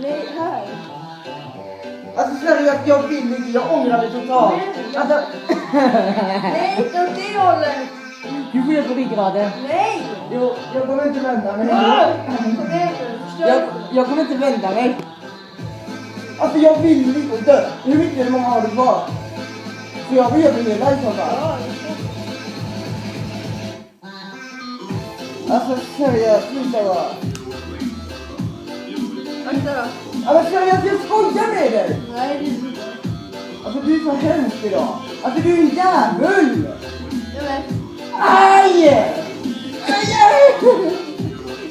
Nej, här. Alltså seriöst, jag vill inte, jag ångrar mig totalt. Alltså... Nej, inte åt det hållet. Du får göra på ryggraden. Nej. Jo, jag kommer inte vända mig. Jag kommer inte vända mig. Alltså jag vill inte dö. Hur mycket är det många har det kvar? Så jag vill göra det hela i så fall. Alltså seriöst, sluta bara. Akta då. Alltså seriöst, jag skojar med dig. Nej, det är inte. Alltså du är så hemsk idag. Alltså du är en jävel. Jag vet. Aj! Aj!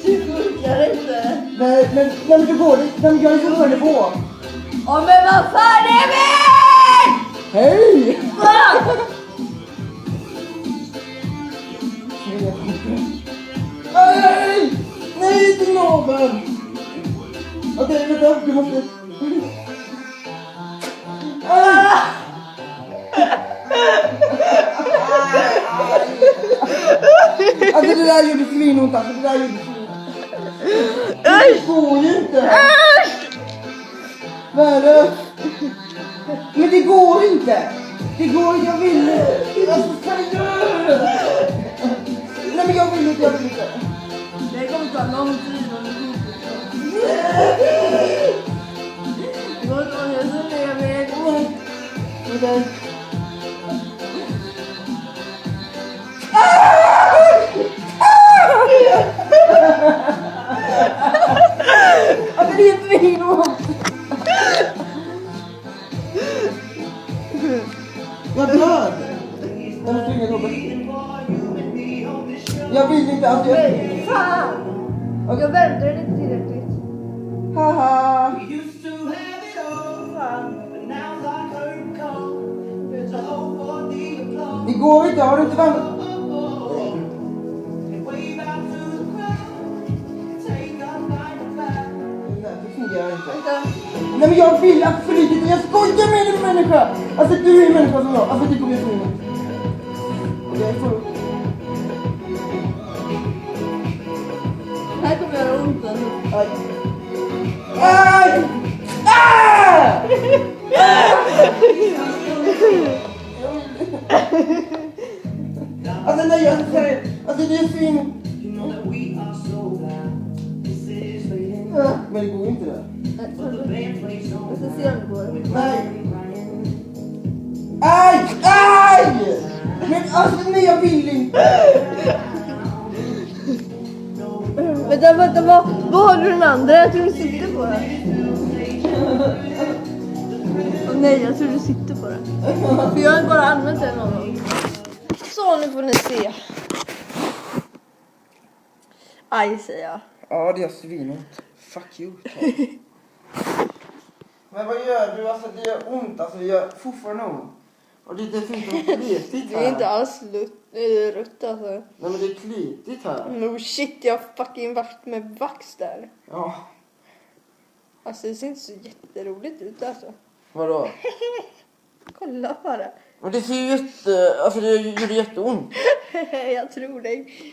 Du funkar inte. Nej men du går det. Nej men jag är så rörlig på. Ja, men vad fan är det? Hej! Va? Nej! Nej, till någon! Okej, vänta, du måste... Alltså det där gjorde svinont, alltså det där gjorde svinont. Det går ju inte! Vad är det? Men det går inte! Det går inte, jag vill inte! Alltså seriöst! Nej men jag vill inte. Det kommer ta lång tid om du går. Det går inte att jag så lever. Okej. Alltså det är svinont! Jag dör! Jag måste ringa Robert. Jag vill inte att jag... Fan! Jag väntar inte tillräckligt. Haha! Det går inte, har du inte väntat? Nej, det fungerar inte. Nej men jag vill absolut inte, jag skojar med dig människa! Alltså du är en människa som jag, alltså det kommer jag få in. Okej, får... Här kommer göra ont alltså. Aj! Aj! Ah! Alltså nej, jag säger, alltså det är svin. Men det går inte där. Jag ska se om det går. Nej. Aj! Aj! Men alltså nej, jag vill inte. Vänta, vad har du den andra? Jag tror du sitter på den. Nej, jag tror du sitter på den. För jag har bara använt den någon gång. Så, nu får ni se. Aj, säger jag. Ja, det är svinont. Fuck you. Men vad gör du? Alltså det gör ont. Alltså det gör fortfarande ont. Och det är dessutom kletigt här. Det är inte alls rött alltså. Nej men det är kletigt här. No shit, jag har fucking varit med vax där. Ja. Alltså det ser inte så jätteroligt ut alltså. Vadå? Kolla bara. Men det ser ju alltså det gjorde jätteont. Jag tror dig.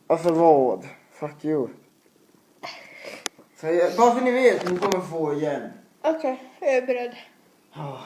Alltså vad? Fuck you. Så bara så ni vet, ni kommer få igen. Okej, jag är beredd. Ja.